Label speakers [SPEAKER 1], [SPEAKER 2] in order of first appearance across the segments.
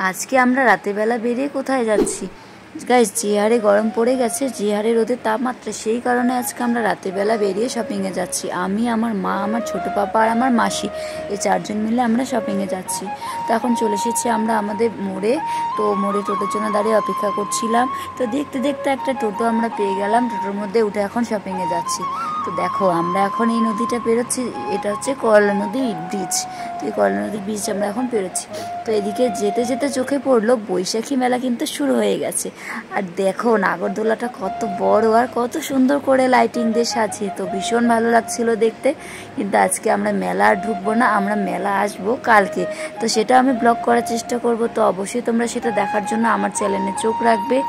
[SPEAKER 1] আজকে আমরা রাতের বেলা বেরিয়ে কোথায় যাচ্ছি গাইস? যে হারে গরম পড়ে গেছে, যে হারে রোদের তাপমাত্রা, সেই কারণে আজকে আমরা রাতের বেলা বেরিয়ে শপিংয়ে যাচ্ছি। আমি, আমার মা, আমার ছোটো পাপা আর আমার মাসি, এই চারজন মিলে আমরা শপিংয়ে যাচ্ছি। তো এখন চলে এসেছি আমরা আমাদের মোড়ে। তো মোড়ে টোটোর জন্য দাঁড়িয়ে অপেক্ষা করছিলাম। তো দেখতে দেখতে একটা টোটো আমরা পেয়ে গেলাম। টোটোর মধ্যে উঠে এখন শপিংয়ে যাচ্ছি। তো দেখো আমরা এখন এই নদীটা পেরোচ্ছি, এটা হচ্ছে করলা নদী ব্রিজ। তো এই করলা নদীর ব্রিজ আমরা এখন পেরোচ্ছি। তো এদিকে যেতে যেতে চোখে পড়লো বৈশাখী মেলা কিন্তু শুরু হয়ে গেছে। আর দেখো নাগরদোলাটা কত বড় আর কত সুন্দর করে লাইটিং দিয়ে সাজিয়ে, তো ভীষণ ভালো লাগছিল দেখতে। কিন্তু আজকে আমরা মেলা আর ঢুকবো না, আমরা মেলা আসবো কালকে। তো সেটা আমি ব্লগ করার চেষ্টা করব। তো অবশ্যই তোমরা সেটা দেখার জন্য আমার চ্যানেলে চোখ রাখবে।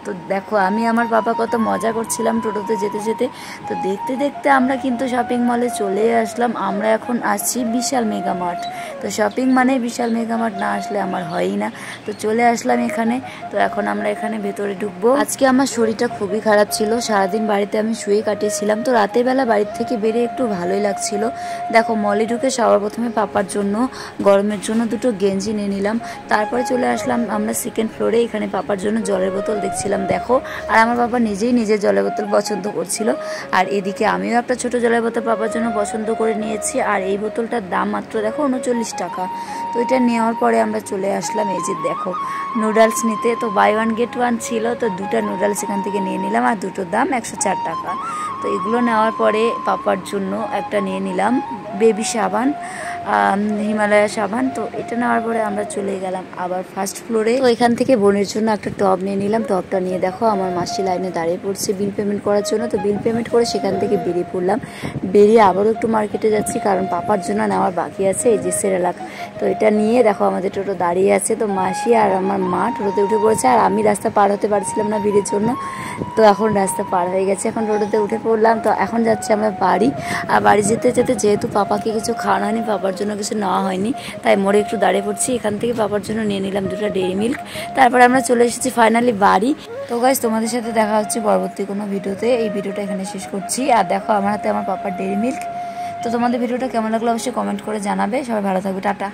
[SPEAKER 1] তো দেখো আমি আমার বাবা কত মজা করছিলাম টোটোতে যেতে যেতে। তো দেখতে দেখতে আমরা কিন্তু শপিং মলে চলে আসলাম। আমরা এখন আসছি বিশাল মেগা মার্ট। তো শপিং মানে বিশাল মেগা মার্ট না আসলে আমার হয়ই না। তো চলে আসলাম এখানে। তো এখন আমরা এখানে ভেতরে ঢুকবো। আজকে আমার শরীরটা খুবই খারাপ ছিল, সারাদিন বাড়িতে আমি শুয়ে কাটিয়েছিলাম। তো রাতের বেলা বাড়ির থেকে বেরিয়ে একটু ভালোই লাগছিল। দেখো মলে ঢুকে সবার প্রথমে পাপার জন্য গরমের জন্য দুটো গেঞ্জি নিয়ে নিলাম। তারপরে চলে আসলাম আমরা সেকেন্ড ফ্লোরে, এখানে পাপার জন্য জলের বোতল দেখছিলাম। দেখো আর আমার বাবা নিজেই নিজের জলের বোতল পছন্দ করছিল। আর এদিকে আমিও একটা ছোট জলের বোতল পাপার জন্য পছন্দ করে নিয়েছি। আর এই বোতলটার দাম মাত্র দেখো 39 টাকা। তো এটা নেওয়ার পরে আমরা চলে আসলাম এই যে দেখো নুডলস নিতে। তো বাই ওয়ান গেট ওয়ান ছিল, তো দুটো নুডলস এখান থেকে নিয়ে নিলাম। আর দুটোর দাম 104 টাকা। তো এগুলো নেওয়ার পরে পাপার জন্য একটা নিয়ে নিলাম বেবি সাবান, হিমালয়া সাবান। তো এটা নেওয়ার পরে আমরা চলে গেলাম আবার ফার্স্ট ফ্লোরে। তো এখান থেকে বোনের জন্য একটা টব নিয়ে নিলাম। টবটা নিয়ে দেখো আমার মাসি লাইনে দাঁড়িয়ে পড়ছে বিল পেমেন্ট করার জন্য। তো বিল পেমেন্ট করে সেখান থেকে বেরিয়ে পড়লাম। বেরিয়ে আবারও একটু মার্কেটে যাচ্ছি, কারণ পাপার জন্য নেওয়ার বাকি আছে এই যে সেরেলাক। তো এটা নিয়ে দেখো আমাদের টোটো দাঁড়িয়ে আছে। তো মাসি আর আমার মা টোটোতে উঠে পড়েছে, আর আমি রাস্তা পার হতে পারছিলাম না ভিড়ের জন্য। তো এখন রাস্তা পার হয়ে গেছে, এখন টোটোতে উঠে পড়লাম। তো এখন যাচ্ছি আমরা বাড়ি। আর বাড়ি যেতে যেতে যেহেতু পাপাকে কিছু খাওয়ানো হয়নি, পাপার জন্য কিছু নেওয়া হয়নি, তাই মোড়ে একটু দাঁড়িয়ে পড়ছি। এখান থেকে পাপার জন্য নিয়ে নিলাম দুটো ডেইরি মিল্ক। তারপরে আমরা চলে এসেছি ফাইনালি বাড়ি। তো গাইস তোমাদের সাথে দেখা হচ্ছে পরবর্তী কোনো ভিডিওতে। এই ভিডিওটা এখানে শেষ করছি। আর দেখো আমার হাতে আমার পাপার ডেইরি মিল্ক। তো তোমাদের ভিডিওটা কেমন লাগলো অবশ্যই কমেন্ট করে জানাবে। সবাই ভালো থাকবে, টাটা।